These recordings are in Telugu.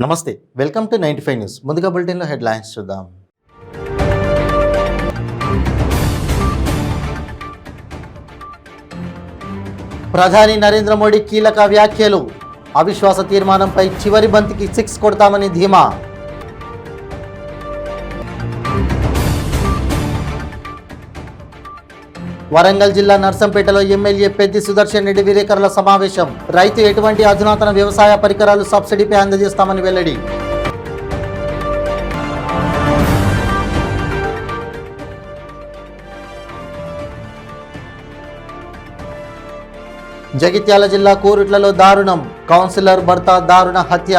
నమస్తే, వెల్కమ్ టు 95 న్యూస్. ముందుగా బులెటిన్లో హెడ్లైన్స్ చూద్దాం. ప్రధాని నరేంద్ర మోడీ కీలక వ్యాఖ్యలు. అవిశ్వాస తీర్మానంపై చివరి బంతికి 6 కొడతామని ధీమా. వరంగల్ జిల్లా నర్సంపేటలో ఎమ్మెల్యే పెద్ది సుదర్శన్ రెడ్డి విలేకరుల సమావేశం. రైతు ఎటువంటి అధునాతన వ్యవసాయ పరికరాలు సబ్సిడీపై అందజేస్తామని వెల్లడి. జగిత్యాల జిల్లా కోరుట్లలో దారుణం. కౌన్సిలర్ భర్త దారుణ హత్య.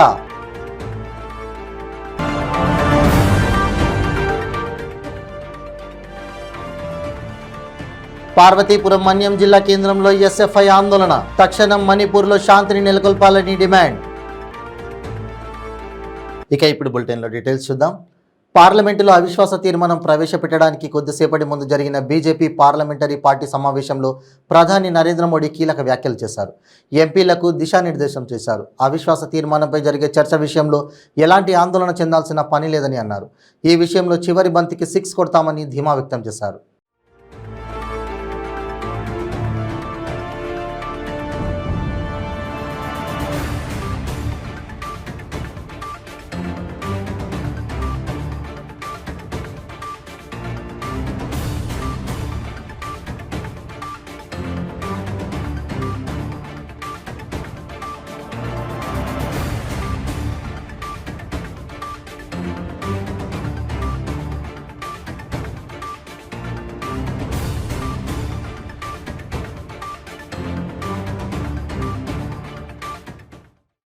పార్వతీపురం మన్యం జిల్లా కేంద్రంలో ఎస్ఎఫ్ఐ ఆందోళన. తక్షణం మణిపూర్లో శాంతిని నెలకొల్పాలని డిమాండ్. ఇక ఇప్పుడు బులెటిన్లో డీటెయిల్స్ చూద్దాం. పార్లమెంటులో అవిశ్వాస తీర్మానం ప్రవేశపెట్టడానికి కొద్దిసేపటి ముందు జరిగిన బీజేపీ పార్లమెంటరీ పార్టీ సమావేశంలో ప్రధాని నరేంద్ర మోడీ కీలక వ్యాఖ్యలు చేశారు. ఎంపీలకు దిశానిర్దేశం చేశారు. అవిశ్వాస తీర్మానంపై జరిగే చర్చ విషయంలో ఎలాంటి ఆందోళన చెందాల్సిన పని లేదని అన్నారు. ఈ విషయంలో చివరి బంతికి 6 కొడతామని ధీమా వ్యక్తం చేశారు.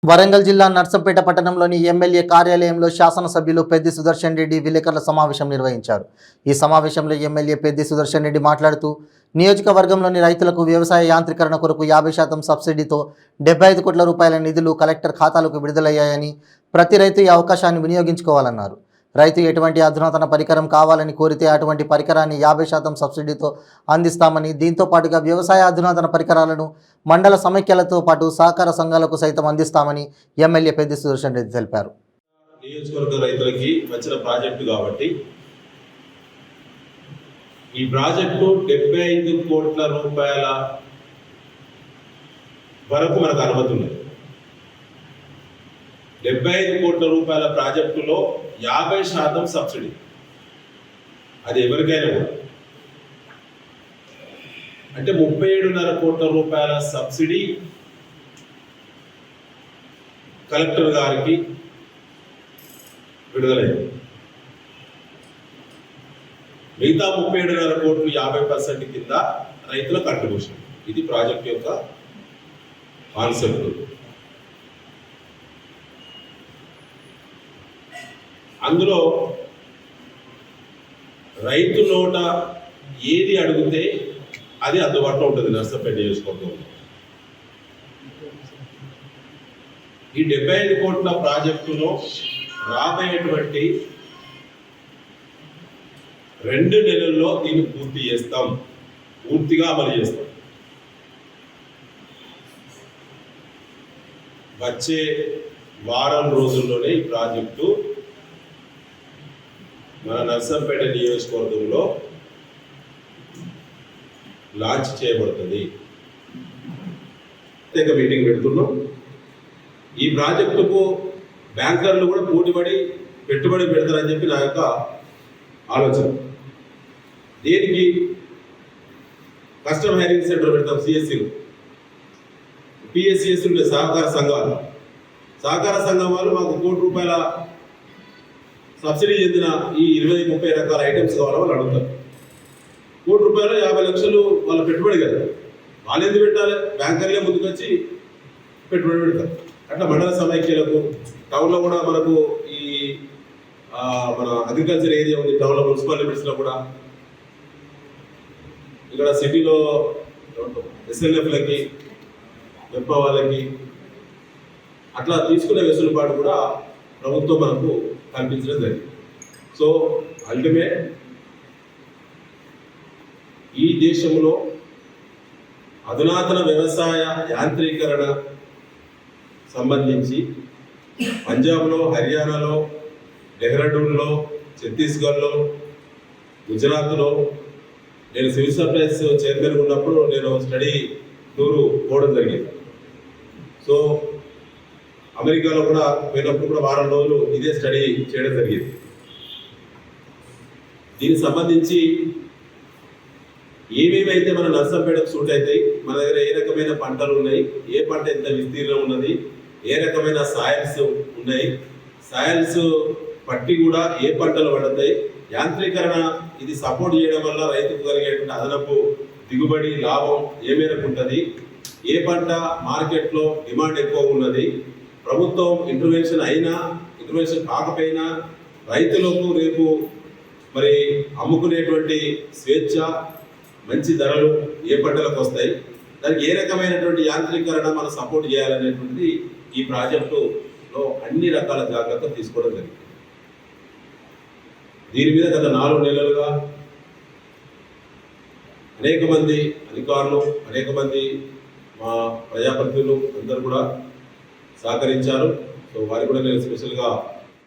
వరంగల్ జిల్లా నర్సంపేట పట్టణంలోని ఎమ్మెల్యే కార్యాలయంలో శాసనసభ్యులు పెద్ది సుదర్శన్ రెడ్డి విలేకరుల సమావేశం నిర్వహించారు. ఈ సమావేశంలో ఎమ్మెల్యే పెద్ది సుదర్శన్ రెడ్డి మాట్లాడుతూ నియోజకవర్గంలోని రైతులకు వ్యవసాయ యాంత్రీకరణ కొరకు 50% సబ్సిడీతో 75 కోట్ల రూపాయల నిధులు కలెక్టర్ ఖాతాలకు విడుదలయ్యాయని, ప్రతి రైతు ఈ అవకాశాన్ని వినియోగించుకోవాలన్నారు. రైతు ఎటువంటి అధునాతన పరికరం కావాలని కోరితే అటువంటి పరికరాన్ని 50% సబ్సిడీతో అందిస్తామని, దీంతో పాటుగా వ్యవసాయ అధునాతన పరికరాలను మండల సమైక్యాలతో పాటు సహకార సంఘాలకు సైతం అందిస్తామని ఎమ్మెల్యే పెద్ది సుదర్శన్ రెడ్డి తెలిపారు. నియోజకవర్గ రైతులకి వచ్చిన ప్రాజెక్టు కాబట్టి ఈ ప్రాజెక్టు 75 కోట్ల రూపాయల వరకు మనకు అనుమతి ఉంది. 75 కోట్ల రూపాయల ప్రాజెక్టులో 50% సబ్సిడీ. అది ఎవరికైనా కూడా అంటే 37.5 కోట్ల రూపాయల సబ్సిడీ కలెక్టర్ గారికి విడుదలైంది. మిగతా 37.5 కోట్లు 50% కింద రైతుల కంట్రిబ్యూషన్. ఇది ప్రాజెక్ట్ యొక్క కాన్సెప్ట్. అందులో రైతు నోట ఏది అడిగితే అది అందుబాటులో ఉంటుంది నర్సంపేట నియోజకవర్గంలో. ఈ 75 కోట్ల ప్రాజెక్టులో రాబోయేటువంటి 2 నెలల్లో దీన్ని పూర్తి చేస్తాం, పూర్తిగా అమలు చేస్తాం. వచ్చే వారం రోజుల్లోనే ఈ ప్రాజెక్టు మన నర్సంపేట నియోజకవర్గంలో లాంచ్ చేయబడుతుంది. ప్రత్యేక మీటింగ్ పెడుతున్నాం. ఈ ప్రాజెక్టుకు బ్యాంకర్లు కూడా పోటీపడి పెట్టుబడి పెడతారని చెప్పి నా యొక్క ఆలోచన. దీనికి కస్టమ్ హైరింగ్ సెంటర్ పెడతాం. సిఎస్సీలు, పిఎస్సిఎస్ ఉండే సహకార సంఘాలు, సహకార సంఘం వాళ్ళు మాకు 1 కోటి రూపాయల సబ్సిడీ చెందిన ఈ 20-30 రకాల ఐటమ్స్ కావాలని వాళ్ళు అడుగుతారు. 1 కోటి రూపాయలు 50 లక్షలు వాళ్ళ పెట్టుబడి కదా, వాళ్ళు ఎందుకు పెట్టాలి? బ్యాంకర్లే ముందుకొచ్చి పెట్టుబడి పెడతారు. అట్లా మండల సమైక్యలకు, టౌన్లో కూడా మనకు ఈ మన అగ్రికల్చర్ ఏరియా ఉంది, టౌన్లో మున్సిపల్ లిమిట్స్లో కూడా, ఇక్కడ సిటీలో ఎస్ఎల్ఎఫ్లకి, వెప్ప వాళ్ళకి అట్లా తీసుకునే వెసులుబాటు కూడా ప్రభుత్వం మనకు కల్పించడం జరిగింది. సో అల్టిమేట్ ఈ దేశంలో అధునాతన వ్యవసాయ యాంత్రీకరణ సంబంధించి పంజాబ్లో, హర్యానాలో, డెహ్రాడూన్లో, ఛత్తీస్గఢ్లో, గుజరాత్లో నేను సివిల్ సప్లైస్ చైర్మన్ ఉన్నప్పుడు నేను స్టడీ టూరు పోవడం జరిగింది. సో అమెరికాలో కూడా పోయినప్పుడు కూడా వారం రోజులు ఇదే స్టడీ చేయడం జరిగింది. దీనికి సంబంధించి ఏమేమైతే మన నర్సంపేటకు సూట్ అవుతాయి, మన దగ్గర ఏ రకమైన పంటలు ఉన్నాయి, ఏ పంట ఎంత విస్తీర్ణం ఉన్నది, ఏ రకమైన సాయిల్స్ ఉన్నాయి, సాయిల్స్ పట్టి కూడా ఏ పంటలు పడతాయి, యాంత్రీకరణ ఇది సపోర్ట్ చేయడం వల్ల రైతుకు కలిగేటువంటి అదనపు దిగుబడి లాభం ఏ మేరకు ఉంటుంది, ఏ పంట మార్కెట్లో డిమాండ్ ఎక్కువ ఉన్నది, ప్రభుత్వం ఇంటర్వెన్షన్ అయినా ఇంటర్వెన్షన్ కాకపోయినా రైతులకు రేపు మరి అమ్ముకునేటువంటి స్వేచ్ఛ, మంచి ధరలు ఏ పంటలకు వస్తాయి, దానికి ఏ రకమైనటువంటి యాంత్రీకరణ మనం సపోర్ట్ చేయాలనేటువంటిది ఈ ప్రాజెక్టులో అన్ని రకాల జాగ్రత్తలు తీసుకోవడం జరిగింది. దీని మీద గత 4 నెలలుగా అనేక మంది అధికారులు, అనేక మంది మా ప్రజాప్రతినిధులు అందరూ కూడా సహకరించారు. సో వారికి కూడా నేను స్పెషల్గా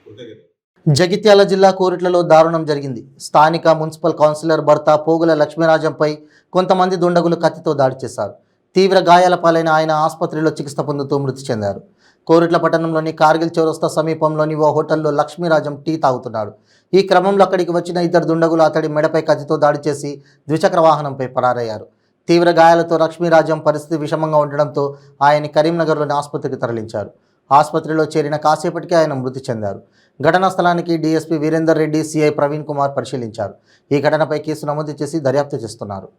కృతజ్ఞత. జగిత్యాల జిల్లా కోరుట్లలో దారుణం జరిగింది. స్థానిక మున్సిపల్ కౌన్సిలర్ భర్త పోగుల లక్ష్మీరాజంపై కొంతమంది దుండగులు కత్తితో దాడి చేశారు. తీవ్ర గాయాల పాలైన ఆయన ఆసుపత్రిలో చికిత్స పొందుతూ మృతి చెందారు. కోరుట్ల పట్టణంలోని కార్గిల్ చౌరస్తా సమీపంలోని ఓ హోటల్లో లక్ష్మీరాజం టీ తాగుతున్నాడు. ఈ క్రమంలో అక్కడికి వచ్చిన 2 దుండగులు అతడి మెడపై కత్తితో దాడి చేసి ద్విచక్ర వాహనంపై పరారయ్యారు. తీవ్ర గాయాలతో లక్ష్మీరాజం పరిస్థితి విషమంగా ఉండడంతో ఆయన్ని కరీంనగర్లోని ఆసుపత్రికి తరలించారు. ఆసుపత్రిలో చేరిన కాసేపటికే ఆయన మృతి చెందారు. ఘటనా స్థలానికి డీఎస్పీ వీరేందర్ రెడ్డి, సిఐ ప్రవీణ్ కుమార్ పరిశీలించారు. ఈ ఘటనపై కేసు నమోదు చేసి దర్యాప్తు చేస్తున్నారు.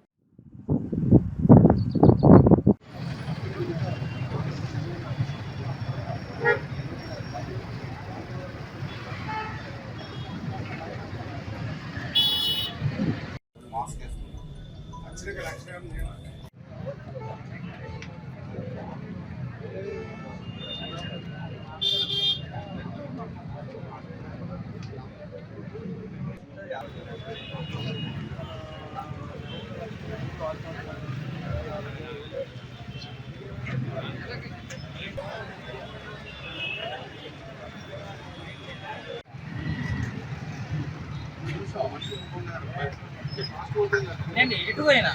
నేను ఎటు పోయినా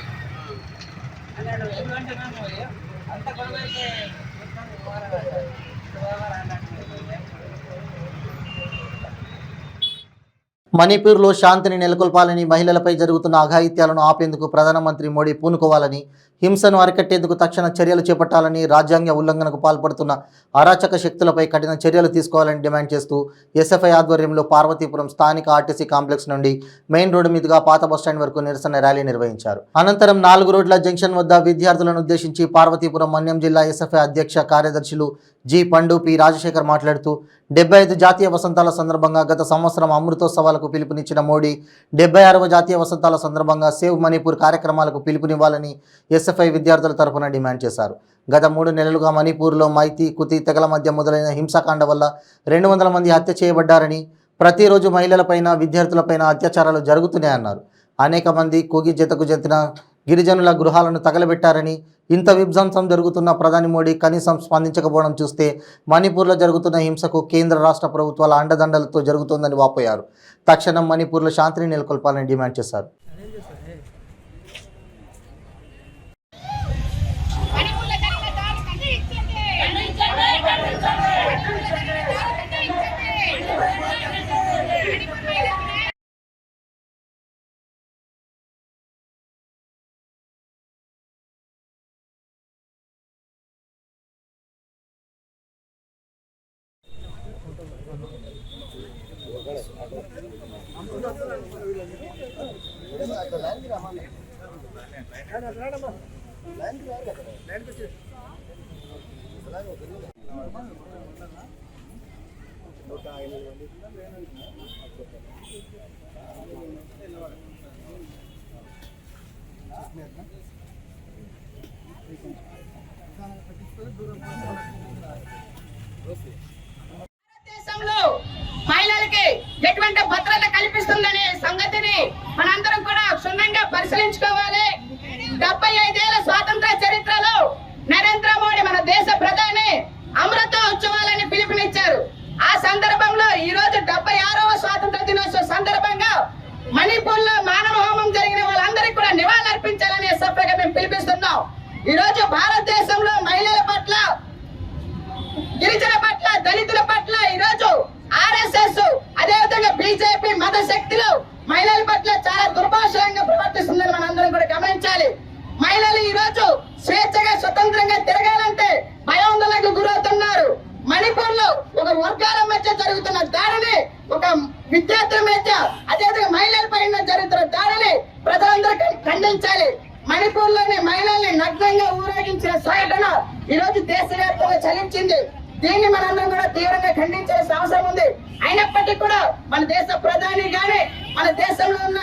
ఎందుకంటే అంత గొడవైతే మణిపూర్లో శాంతిని నెలకొల్పాలని, మహిళలపై జరుగుతున్న అఘాయిత్యాలను ఆపేందుకు ప్రధానమంత్రి మోడీ పూనుకోవాలని, హింసను అరికట్టేందుకు తక్షణ చర్యలు చేపట్టాలని, రాజ్యాంగ ఉల్లంఘనకు పాల్పడుతున్న అరాచక శక్తులపై కఠిన చర్యలు తీసుకోవాలని డిమాండ్ చేస్తూ ఎస్ఎఫ్ఐ ఆధ్వర్యంలో పార్వతీపురం స్థానిక ఆర్టీసీ కాంప్లెక్స్ నుండి మెయిన్ రోడ్డు మీదుగా పాత బస్టాండ్ వరకు నిరసన ర్యాలీ నిర్వహించారు. అనంతరం 4 రోడ్ల జంక్షన్ వద్ద విద్యార్థులను ఉద్దేశించి పార్వతీపురం మన్యం జిల్లా ఎస్ఎఫ్ఐ అధ్యక్ష కార్యదర్శులు జి పండు, పి రాజశేఖర్ మాట్లాడుతూ 75 జాతీయ వసంతాల సందర్భంగా గత సంవత్సరం అమృతోత్సవాలకు పిలుపునిచ్చిన మోడీ 76వ జాతీయ వసంతాల సందర్భంగా సేవ్ మణిపూర్ కార్యక్రమాలకు పిలుపునివ్వాలని ఎస్ఎఫ్ఐ విద్యార్థుల తరఫున డిమాండ్ చేశారు. గత 3 నెలలుగా మణిపూర్లో మైతి, కుతి తెగల మధ్య మొదలైన హింసాకాండ వల్ల 200 మంది హత్య చేయబడ్డారని, ప్రతిరోజు మహిళలపైన, విద్యార్థులపైన అత్యాచారాలు జరుగుతున్నాయన్నారు. అనేక మంది కోగి జతకు చెందిన గిరిజనుల గృహాలను తగలబెట్టారని, ఇంత విధ్వంసం జరుగుతున్న ప్రధాని మోడీ కనీసం స్పందించకపోవడం చూస్తే మణిపూర్లో జరుగుతున్న హింసకు కేంద్ర రాష్ట్ర ప్రభుత్వాల అండదండలతో జరుగుతోందని వాపోయారు. తక్షణం మణిపూర్లో శాంతిని నెలకొల్పాలని డిమాండ్ చేశారు. దేశంలో మహిళలకి ఎటువంటి భద్రత కల్పిస్తుందనే సంగతిని మనందరం కూడా క్షుణ్ణంగా పరిశీలించుకోవాలి. 75 ఏళ్ల స్వాతంత్ర చరిత్రలో నరేంద్ర మోడీ మన దేశ ప్రధాని అమృత ఉత్సవాలని పిలుపునిచ్చారు. విద్యార్థుల మీద అదేవిధంగా మహిళలపై జరుగుతున్న దాడిని ప్రజలందరూ ఖండించాలి. మణిపూర్ లోని మహిళల్ని నగ్నంగా ఊరేగించిన సంఘటన ఈ రోజు దేశవ్యాప్తంగా చలించింది. దీన్ని మనందరం కూడా తీవ్రంగా ఖండించాల్సిన అవసరం ఉంది. అయినప్పటికీ కూడా మన దేశ ప్రధాని గాని, మన దేశంలో ఉన్న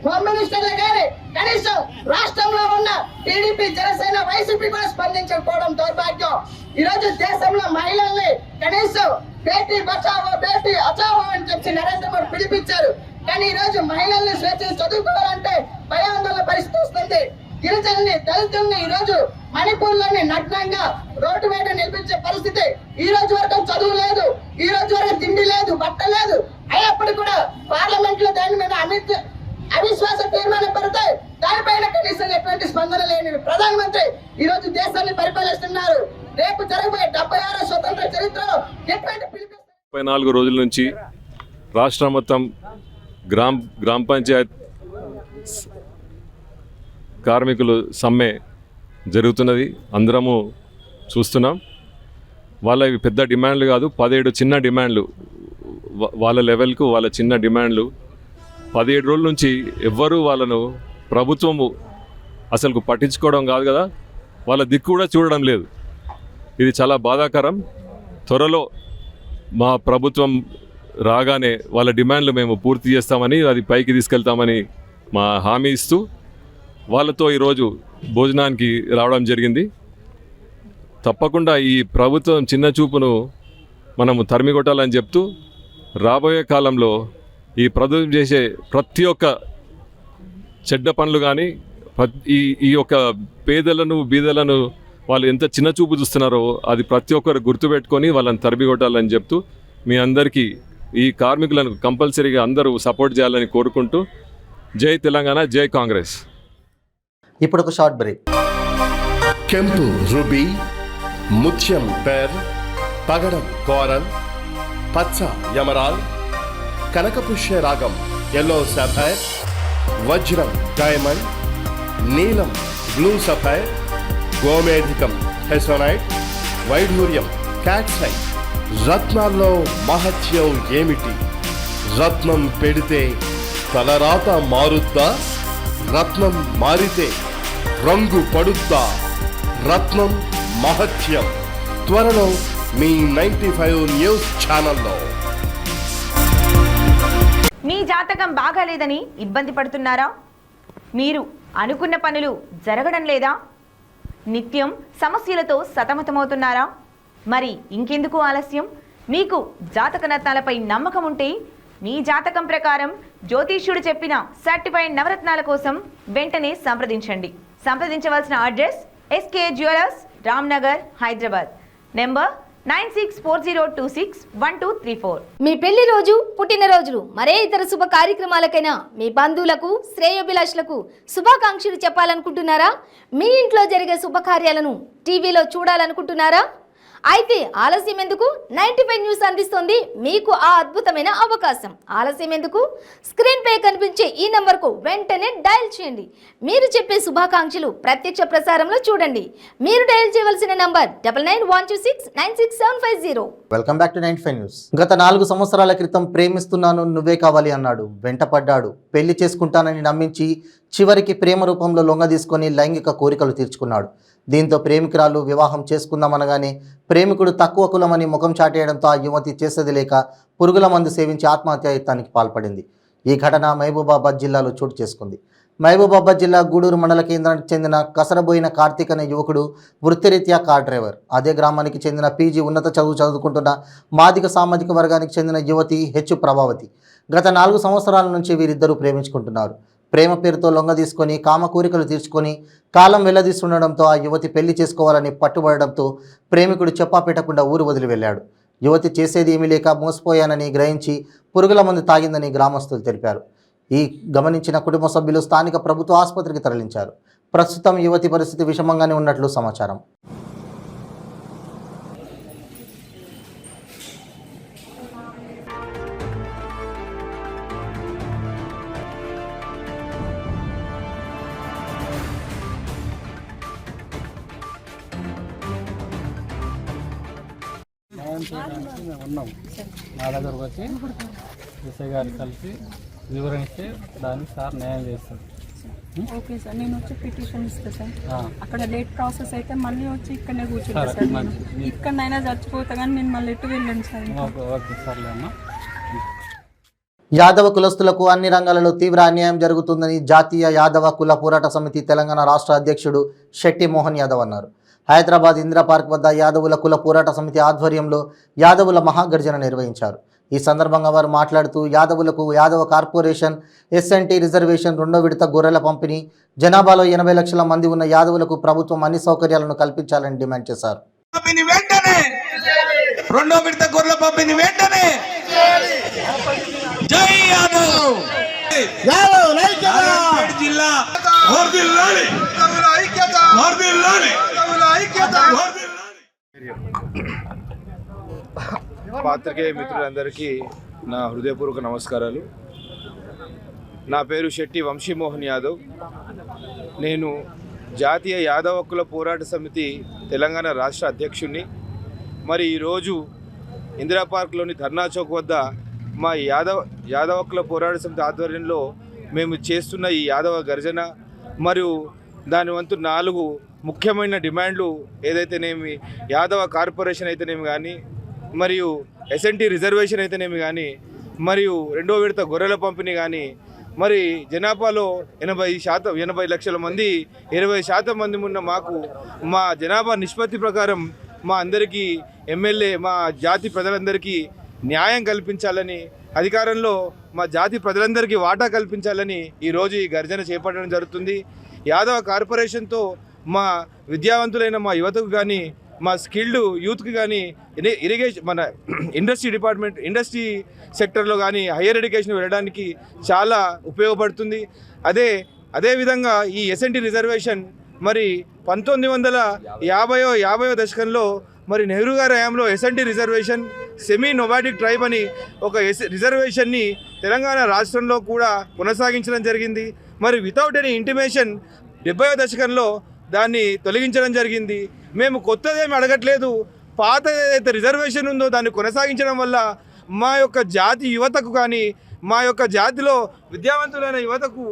హోమ్ మినిస్టర్లు గాని, కనీసం రాష్ట్రంలో ఉన్న టీడీపీ, జనసేన, వైసీపీ కూడా స్పందించకపోవడం దౌర్భాగ్యం. ఈ రోజు దేశంలో మహిళల్ని కనీసం బేటీ బచావో బేటీ అచావో అని చెప్పి నరేంద్ర మోడీ పిలిపించారు. కానీ ఈ రోజు మహిళల్ని స్వేచ్ఛ చదువుకోవాలంటే భయాందోళన పరిస్థితి వస్తుంది. గిరిజనుల్ని, దళితుల్ని ఈ రోజు మణిపూర్ లోని నగ్నంగా రోడ్డు మీద నిలిపించే పరిస్థితి. ఈ రోజు వరకు చదువు లేదు, ఈ రోజు వరకు తిండి లేదు, బట్ట లేదు. అయినప్పటికీ కూడా పార్లమెంట్ లో దాని మీద అవిశ్వాస తీర్మానం పెడితే దానిపైన కనీసం ఎటువంటి స్పందన లేని ప్రధానమంత్రి ఈ రోజు దేశాన్ని పరిపాలిస్తున్నారు. రేపు జరగబోయే 76వ స్వతంత్ర చరిత్రలో ఎటువంటి పిలుపు 34 రోజుల నుంచి రాష్ట్రం మొత్తం గ్రామ పంచాయత్ కార్మికులు సమ్మె జరుగుతున్నది. అందరము చూస్తున్నాం. వాళ్ళవి పెద్ద డిమాండ్లు కాదు, 17 చిన్న డిమాండ్లు. వాళ్ళ లెవెల్కు వాళ్ళ చిన్న డిమాండ్లు. 17 రోజుల నుంచి ఎవ్వరూ వాళ్ళను ప్రభుత్వము అసలు పట్టించుకోవడం కాదు కదా, వాళ్ళ దిక్కు కూడా చూడడం లేదు. ఇది చాలా బాధాకరం. త్వరలో మా ప్రభుత్వం రాగానే వాళ్ళ డిమాండ్లు మేము పూర్తి చేస్తామని, అది పైకి తీసుకెళ్తామని మా హామీ ఇస్తూ వాళ్ళతో ఈరోజు భోజనానికి రావడం జరిగింది. తప్పకుండా ఈ ప్రభుత్వం చిన్న చూపును మనము తరిమికొట్టాలని చెప్తూ రాబోయే కాలంలో ఈ ప్రభుత్వం చేసే ప్రతి ఒక్క చెడ్డ పనులు కానీ, ఈ యొక్క పేదలను బీదలను వాళ్ళు ఎంత చిన్న చూపు చూస్తున్నారో అది ప్రతి ఒక్కరు గుర్తుపెట్టుకొని వాళ్ళని తరిమికొట్టాలని చెప్తూ మీ అందరికీ ఈ కార్మికులను కంపల్సరీగా అందరూ సపోర్ట్ చేయాలని కోరుకుంటూ జై తెలంగాణ, జై కాంగ్రెస్. ఇప్పుడు ఒక షార్ట్ బ్రేక్. ಕೆಂಪು ರುಬಿ, ಮುತ್ಯಂ ಪೇರ್, ಪಗಡಂ ಕೋರಲ್, ಪಚ್ಚ ಯಮರಾಲ್, ಕನಕಪುಷ್ಯ ರಾಗಂ ಯೆಲ್ಲೋ ಸಫೈರ್, ವಜ್ರಂ ಡೈమండ్, నీలం బ్లూ సఫైర్, గోమేధికం హెసోనైట్, వైఢూర్యం క్యాట్సైట్. రత్నాల్లో మహత్యం ఏమిటి? రత్నం పెడితే తలరాత మారుద్దా? రత్నం మారితే రంగు పడుద్దా? రత్నం మహత్యం త్వరలో మీ 95 న్యూస్ ఛానల్లో. మీ జాతకం బాగాలేదని ఇబ్బంది పడుతున్నారా? మీరు అనుకున్న పనులు జరగడం లేదా? నిత్యం సమస్యలతో సతమతమవుతున్నారా? మరి ఇంకెందుకు ఆలస్యం? మీకు జాతక రత్నాలపై నమ్మకం ఉంటే మీ జాతకం ప్రకారం జ్యోతిష్యుడు చెప్పిన సర్టిఫైడ్ నవరత్నాల కోసం వెంటనే సంప్రదించండి. సంప్రదించవలసిన address SK jewellers, Ramnagar, Hyderabad. Number 9640261234. మీ పెళ్లి రోజు, పుట్టినరోజులు, మరే ఇతర శుభ కార్యక్రమాలకైనా మీ బంధువులకు, శ్రేయోభిలాషులకు శుభాకాంక్షలు చెప్పాలనుకుంటున్నారా? మీ ఇంట్లో జరిగే శుభకార్యాలను టీవీలో చూడాలనుకుంటున్నారా? అయితే ఆలస్యం ఎందుకు? 95 న్యూస్ అందిస్తోంది మీకు ఆ అద్భుతమైన అవకాశం. ఆలస్యం ఎందుకు? స్క్రీన్ పై కనిపించే ఈ నంబర్కు వెంటనే డయల్ చేయండి. మీరు చెప్పే శుభాకాంక్షలు ప్రత్యక్ష ప్రసారంలో చూడండి. మీరు డయల్ చేయవలసిన number 9912696750. Welcome back to 95 news. గత 4 సంవత్సరాల క్రితం ప్రేమిస్తున్నాను నువ్వే కావాలి అన్నాడు, వెంటపడ్డాడు, పెళ్లి చేసుకుంటానని నమ్మించి చివరికి ప్రేమ రూపంలో లొంగ తీసుకొని లైంగిక కోరికలు తీర్చుకున్నాడు. దీంతో ప్రేమికురాలు వివాహం చేసుకుందామనగానే ప్రేమికుడు తక్కువ కులమని ముఖం చాటేయడంతో ఆ యువతి చేసేది లేక పురుగుల మందు సేవించి ఆత్మహత్యాయత్నానికి పాల్పడింది. ఈ ఘటన మహబూబాబాద్ జిల్లాలో చోటు చేసుకుంది. మహబూబాబాద్ జిల్లా గూడూరు మండల కేంద్రానికి చెందిన కసరబోయిన కార్తీక్ అనే యువకుడు వృత్తిరీత్యా కార్ డ్రైవర్. అదే గ్రామానికి చెందిన PG ఉన్నత చదువు చదువుకుంటున్న మాదిక సామాజిక వర్గానికి చెందిన యువతి హెచ్ ప్రభావతి. గత 4 సంవత్సరాల నుంచి వీరిద్దరూ ప్రేమించుకుంటున్నారు. ప్రేమ పేరుతో లొంగ తీసుకొని కామ కోరికలు తీర్చుకొని కాలం వెళ్లదీస్తుండడంతో ఆ యువతి పెళ్లి చేసుకోవాలని పట్టుబడడంతో ప్రేమికుడు చెప్పా పెట్టకుండా ఊరు వదిలి వెళ్ళాడు. యువతి చేసేది ఏమీ లేక మోసపోయానని గ్రహించి పురుగుల మందు తాగిందని గ్రామస్తులు తెలిపారు. ఈ గమనించిన కుటుంబ సభ్యులు స్థానిక ప్రభుత్వ ఆసుపత్రికి తరలించారు. ప్రస్తుతం యువతి పరిస్థితి విషమంగానే ఉన్నట్లు సమాచారం. న్యాయం చేయడానికి మేము ఉన్నాం. మా దగ్గరకు వచ్చి ఎస్ఐ గారు కలిసి వివరణ ఇస్తే దానికి సార్ న్యాయం చేస్తారు. ఓకే సార్, నేను వచ్చి పిటిషన్ ఇస్తాను సార్. అక్కడ లేట్ ప్రాసెస్ అయితే మళ్ళీ వచ్చి ఇక్కడనే కూర్చుంటా సరే, సార్. మంచిది. నేను ఇక్కడనైనా చచ్చిపోతా కానీ నేను మళ్ళీ ఎటు వెళ్ళాను సార్. ఓకే సర్లే అమ్మా. యాదవ కులస్తులకు అన్ని రంగాలలో తీవ్ర అన్యాయం జరుగుతుందని జాతీయ యాదవ కుల పోరాట సమితి తెలంగాణ రాష్ట్ర అధ్యక్షుడు శెట్టి మోహన్ యాదవ్ అన్నారు. హైదరాబాద్ ఇందిరా పార్క్ వద్ద యాదవుల కుల పోరాట సమితి ఆధ్వర్యంలో యాదవుల మహాగర్జన నిర్వహించారు. ఈ సందర్భంగా వారు మాట్లాడుతూ యాదవులకు యాదవ కార్పొరేషన్, ఎస్ఎన్టీ రిజర్వేషన్, 2వ విడత గొర్రెల పంపిణీ, జనాభాలో 80 లక్షల మంది ఉన్న యాదవులకు ప్రభుత్వం అన్ని సౌకర్యాలను కల్పించాలని డిమాండ్ చేశారు. రెండో విడత గొర్రెల పంపిణీ వెంటనే. జై యాదవ్, జిల్లా పాత్రికేయ మిత్రులందరికీ నా హృదయపూర్వక నమస్కారాలు. నా పేరు శెట్టి వంశీమోహన్ యాదవ్. నేను జాతీయ యాదవ హక్కుల పోరాట సమితి తెలంగాణ రాష్ట్ర అధ్యక్షుడిని. మరి ఈరోజు ఇందిరా పార్క్లోని ధర్నా చౌక్ వద్ద మా యాదవ హక్కుల పోరాట సమితి ఆధ్వర్యంలో మేము చేస్తున్న ఈ యాదవ గర్జన మరియు దాని వంతు 4 ముఖ్యమైన డిమాండ్లు ఏదైతేనేమి యాదవ కార్పొరేషన్ అయితేనేమి కానీ, మరియు ఎస్ఎన్టీ రిజర్వేషన్ అయితేనేమి కానీ, మరియు 2వ విడత గొర్రెల పంపిణీ కానీ, మరి జనాభాలో 80 లక్షల మంది 20% మంది ఉన్న మాకు మా జనాభా నిష్పత్తి ప్రకారం మా అందరికీ ఎమ్మెల్యే, మా జాతి ప్రజలందరికీ న్యాయం కల్పించాలని, అధికారంలో మా జాతి ప్రజలందరికీ వాటా కల్పించాలని ఈరోజు ఈ గర్జన చేపట్టడం జరుగుతుంది. యాదవ కార్పొరేషన్తో మా విద్యావంతులైన మా యువతకు కానీ, మా స్కిల్డ్ యూత్కి కానీ, ఇరిగేషన్ మన ఇండస్ట్రీ సెక్టర్లో కానీ హయ్యర్ ఎడ్యుకేషన్ వెళ్ళడానికి చాలా ఉపయోగపడుతుంది. అదేవిధంగా ఈ ఎస్ఎన్టీ రిజర్వేషన్ మరి 1950వ దశకంలో మరి నెహ్రూ గారి హయాంలో SNT reservation, semi nomadic tribe అని ఒక రిజర్వేషన్ని తెలంగాణ రాష్ట్రంలో కూడా కొనసాగించడం జరిగింది. మరి వితౌట్ ఎనీ ఇంటిమేషన్ 70వ దశకంలో దాన్ని తొలగించడం జరిగింది. మేము కొత్తదేమి అడగట్లేదు. పాత ఏదైతే రిజర్వేషన్ ఉందో దాన్ని కొనసాగించడం వల్ల మా యొక్క జాతి యువతకు కానీ, మా యొక్క జాతిలో విద్యావంతులైన యువతకు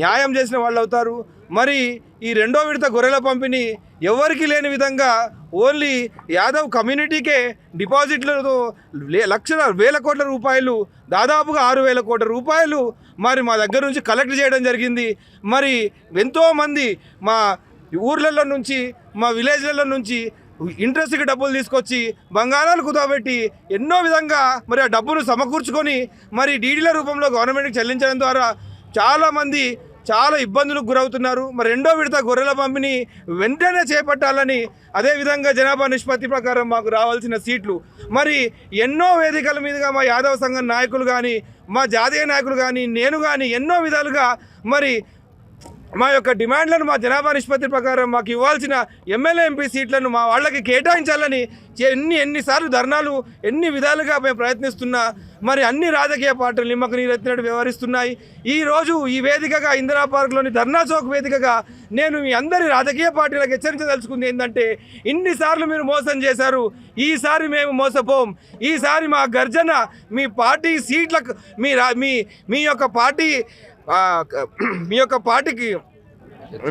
న్యాయం చేసిన వాళ్ళు అవుతారు. మరి ఈ 2వ విడత గొర్రెల పంపిణీ ఎవరికి లేని విధంగా ఓన్లీ యాదవ్ కమ్యూనిటీకే డిపాజిట్లతో వేల కోట్ల రూపాయలు, దాదాపుగా 6,000 కోట్ల రూపాయలు మరి మా దగ్గర నుంచి కలెక్ట్ చేయడం జరిగింది. మరి ఎంతోమంది మా ఊర్లలో నుంచి, మా విలేజ్లలో నుంచి ఇంట్రెస్ట్కి డబ్బులు తీసుకొచ్చి బంగారాలు కుదవబెట్టి ఎన్నో విధంగా మరి ఆ డబ్బును సమకూర్చుకొని మరి డీడీల రూపంలో గవర్నమెంట్కి చెల్లించడం ద్వారా చాలామంది చాలా ఇబ్బందులకు గురవుతున్నారు. మరి 2వ విడత గొర్రెల పంపిణీ వెంటనే చేపట్టాలని, అదేవిధంగా జనాభా నిష్పత్తి ప్రకారం మాకు రావాల్సిన సీట్లు మరి ఎన్నో వేదికల మీదుగా మా యాదవ సంఘం నాయకులు కానీ, మా జాతీయ నాయకులు కానీ, నేను కానీ ఎన్నో విధాలుగా మరి మా యొక్క డిమాండ్లను మా జనాభా నిష్పత్తి ప్రకారం మాకు ఇవ్వాల్సిన ఎమ్మెల్యే, ఎంపీ సీట్లను మా వాళ్ళకి కేటాయించాలని ఎన్నిసార్లు ధర్నాలు, ఎన్ని విధాలుగా మేము ప్రయత్నిస్తున్నా మరి అన్ని రాజకీయ పార్టీలు నిమ్మకు నీరెత్తినట్టు వ్యవహరిస్తున్నాయి. ఈరోజు ఈ వేదికగా ఇందిరా పార్క్లోని ధర్నా చౌక్ వేదికగా నేను మీ అందరి రాజకీయ పార్టీలకు హెచ్చరించదలుచుకుంది ఏంటంటే, ఇన్నిసార్లు మీరు మోసం చేశారు, ఈసారి మేము మోసపోం. ఈసారి మా గర్జన మీ పార్టీ సీట్లకు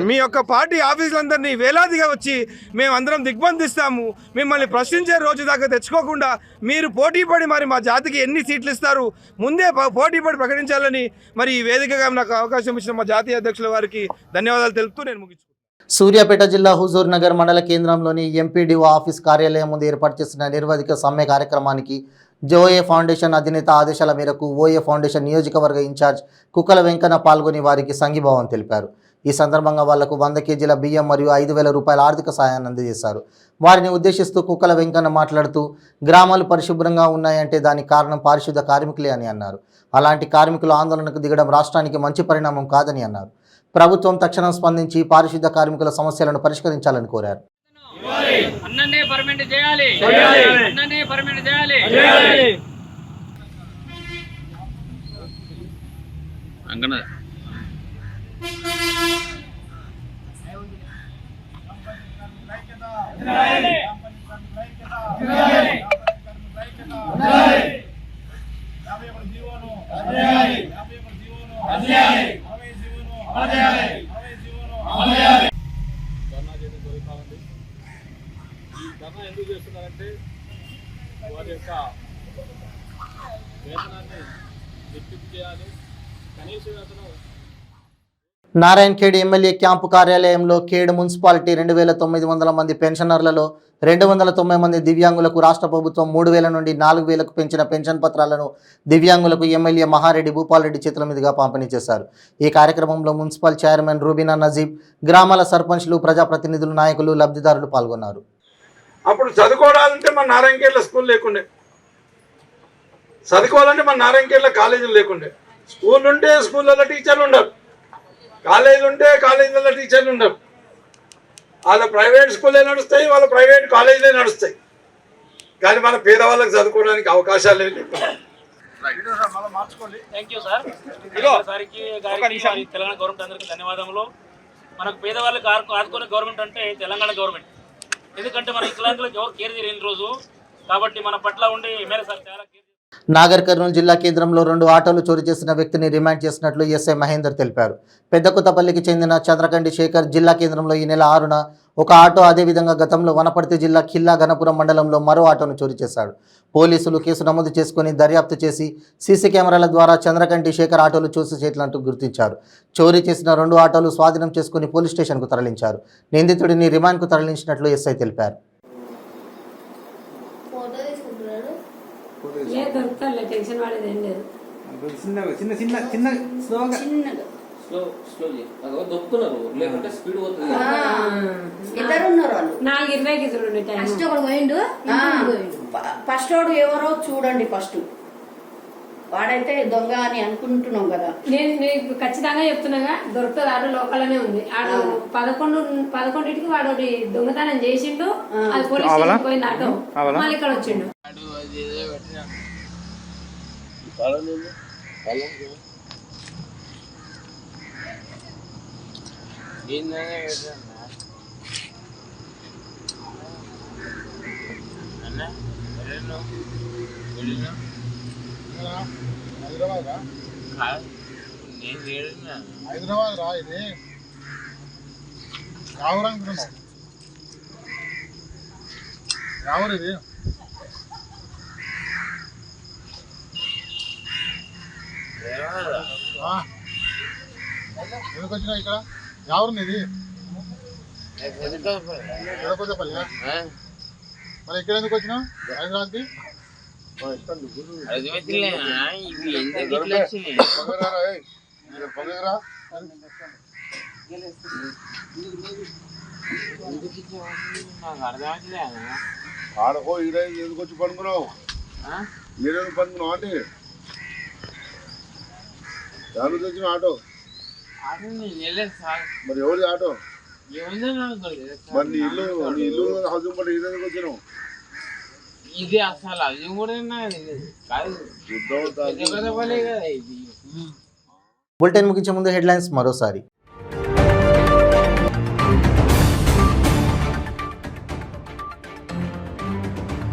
మీ యొక్క పార్టీ ఆఫీసులందరినీ వేలాదిగా వచ్చి మేమందరం దిగ్బంధిస్తాము. మిమ్మల్ని ప్రశ్నించే రోజు దాకా తెచ్చుకోకుండా మీరు పోటీపడి మరి మా జాతికి ఎన్ని సీట్లు ఇస్తారు ముందే పోటీపడి ప్రకటించాలని మరి ఈ వేదికగా నాకు అవకాశం ఇచ్చిన మా జాతీయ అధ్యక్షుల వారికి ధన్యవాదాలు తెలుపుతూ నేను ముగించుకుంటాను. సూర్యాపేట జిల్లా హుజూర్ నగర్ మండల కేంద్రంలోని ఎంపీడీఓ ఆఫీస్ కార్యాలయం ముందు ఏర్పాటు చేసిన నిర్వధిక సమ్మె కార్యక్రమానికి జోఏ ఫౌండేషన్ అధినేత ఆదేశాల మేరకు ఓఏ ఫౌండేషన్ నియోజకవర్గ ఇన్ఛార్జ్ కుక్కల వెంకన్న పాల్గొని వారికి సంఘీభావం తెలిపారు. ఈ సందర్భంగా వాళ్లకు 100 కేజీల బియ్యం మరియు 5,000 రూపాయల ఆర్థిక సాయాన్ని అందజేశారు. వారిని ఉద్దేశిస్తూ కుక్కల వెంకన్న మాట్లాడుతూ, గ్రామాలు పరిశుభ్రంగా ఉన్నాయంటే దానికి కారణం పారిశుద్ధ కార్మికులే అని అన్నారు. అలాంటి కార్మికులు ఆందోళనకు దిగడం రాష్ట్రానికి మంచి పరిణామం కాదని అన్నారు. ప్రభుత్వం తక్షణం స్పందించి పారిశుద్ధ కార్మికుల సమస్యలను పరిష్కరించాలని కోరారు. అన్ననే పర్మనెంట్ చేయాలి, అన్ననే పర్మనెంట్ చేయాలి. అంగన జీవోను ధర్నా చేయడం జరుగుతుంది. ఈ ధర్నా ఎందుకు చేస్తున్నారంటే వారి యొక్క వేతనాన్ని రెట్టింపు చేయాలి. కనీస వేతనం నారాయణ్ ఖేడ్ ఎమ్మెల్యే క్యాంపు కార్యాలయంలో ఖేడ్ మున్సిపాలిటీ 2900 మంది పెన్షనర్లలో 290 మంది దివ్యాంగులకు రాష్ట్ర ప్రభుత్వం 3000 నుండి 4000కు పెంచిన పెన్షన్ పత్రాలను దివ్యాంగులకు ఎమ్మెల్యే మహారెడ్డి భూపాల్రెడ్డి చేతుల మీదుగా పంపిణీ చేశారు. ఈ కార్యక్రమంలో మున్సిపల్ చైర్మన్ రూబీనా నజీబ్, గ్రామాల సర్పంచ్లు, ప్రజాప్రతినిధులు, నాయకులు, లబ్ధిదారులు పాల్గొన్నారు. అప్పుడు చదువుకోవాలంటే మన నారాయణఖేడ్లో స్కూల్ లేకుండే, చదువుకోవాలంటే మన నారాయణఖేడ్లో కాలేజీలు లేకుండే. స్కూల్ ఉంటే స్కూళ్ళలో టీచర్లు ఉండరు, కాలేజీ ఉంటే కాలేజీలలో టీచర్లు ఉండరు. వాళ్ళ ప్రైవేట్ స్కూల్లే నడుస్తాయి, వాళ్ళ ప్రైవేట్ కాలేజీలే నడుస్తాయి. కానీ మన పేదవాళ్ళకి చదువుకోవడానికి అవకాశాలు లేవు. Thank you sir. సారికి తెలంగాణ గవర్నమెంట్ అందరికీ ధన్యవాదములు. మనకు పేదవాళ్ళకి ఆదుకునే గవర్నమెంట్ అంటే తెలంగాణ గవర్నమెంట్. ఎందుకంటే మన వికలాంగులకు ఎవరు కేర్ చేయలేని రోజు కాబట్టి మన పట్ల ఉండి ఎమ్మెల్యే సార్ చాలా కేర్. నాగర్ కర్నూలు జిల్లా కేంద్రంలో 2 ఆటోలు చోరీ చేసిన వ్యక్తిని రిమాండ్ చేసినట్లు ఎస్ఐ మహేందర్ తెలిపారు. పెద్దకొత్తపల్లికి చెందిన చంద్రకండి శేఖర్ జిల్లా కేంద్రంలో ఈ నెల 6న ఒక ఆటో, అదేవిధంగా గతంలో వనపర్తి జిల్లా ఖిల్లా గణపురం మండలంలో మరో ఆటోను చోరీ చేశాడు. పోలీసులు కేసు నమోదు చేసుకుని దర్యాప్తు చేసి సీసీ కెమెరాల ద్వారా చంద్రకంటి శేఖర్ ఆటోలు చూసి చేతులంటూ గుర్తించారు. చోరీ చేసిన 2 ఆటోలు స్వాధీనం చేసుకుని పోలీస్ స్టేషన్కు తరలించారు. నిందితుడిని రిమాండ్కు తరలించినట్లు ఎస్ఐ తెలిపారు. టెన్షన్ పడేది ఏం లేదు. ఇద్దరు ఉన్నారు వాళ్ళు. 4:20కి చూడండి. ఫస్ట్ ఒకడు పోయిండు. ఫస్ట్ వాడు ఎవరో చూడండి. ఫస్ట్ వాడైతే దొంగ అని అనుకుంటున్నాం కదా. నేను నీకు ఖచ్చితంగా చెప్తున్నాగా, దొరుకుతుంది. ఆడు లోకల్లోనే ఉంది. ఆడు 11కి వాడు దొంగతనం చేసిండు. అది పోలీస్ స్టేషన్ పోయింది ఆటో. మళ్ళీ ఇక్కడ వచ్చిండు. హైదరాబాద్ రా, ఇది రావురంటున్నావు. రావురు ఇది ఎందుకు వచ్చినావు ఇక్కడ? ఎవరు ఇది? ఎడకొత్తపల్లి. మరి ఇక్కడ ఎందుకు వచ్చినావు హైదరాబాద్కి? ఆడకో ఈడ ఎందుకు వచ్చి పడుకున్నావు? ఈడెందుకు పడుకున్నావు? అంటే ఎవరు తెచ్చిన ఆటో? మరి ఎవరి ఆటో? మరి నీ ఇల్లు హౌసింగ్ పడి ఈడెందుకు వచ్చినావు? ఇది అసలు అది కూడా బులెటిన్ ముగించే ముందు హెడ్లైన్స్ మరోసారి.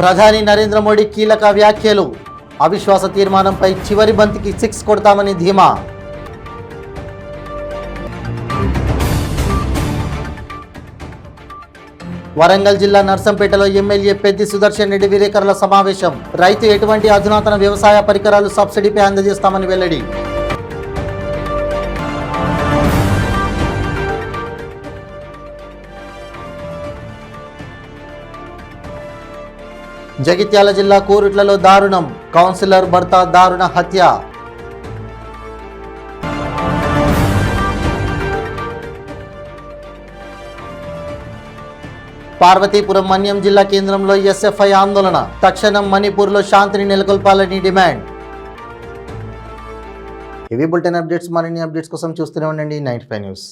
ప్రధాని నరేంద్ర మోడీ కీలక వ్యాఖ్యలు. అవిశ్వాస తీర్మానంపై చివరి బంతికి 6 కొడతామని ధీమా. వరంగల్ జిల్లా నర్సంపేటలో ఎమ్మెల్యే పెద్ది సుదర్శన్ రెడ్డి విలేకరుల సమావేశం. రైతు ఎటువంటి అధునాతన వ్యవసాయ పరికరాలు సబ్సిడీపై అందజేస్తామని వెల్లడి. జగిత్యాల జిల్లా కోరుట్లలో దారుణం. కౌన్సిలర్ భర్త దారుణ హత్య. పార్వతీపురం మన్యం జిల్లా కేంద్రంలో ఎస్ఎఫ్ఐ ఆందోళన. తక్షణం మణిపూర్లో శాంతిని నెలకొల్పాలని డిమాండ్. ఇవి బులెటిన్ అప్డేట్స్. మరిన్ని అప్డేట్స్ కోసం చూస్తూనే ఉండండి 95 న్యూస్.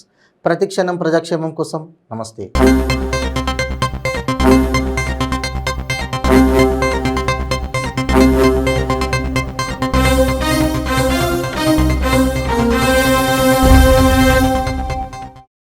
ప్రతిక్షణం ప్రజాక్షేమం కోసం. నమస్తే.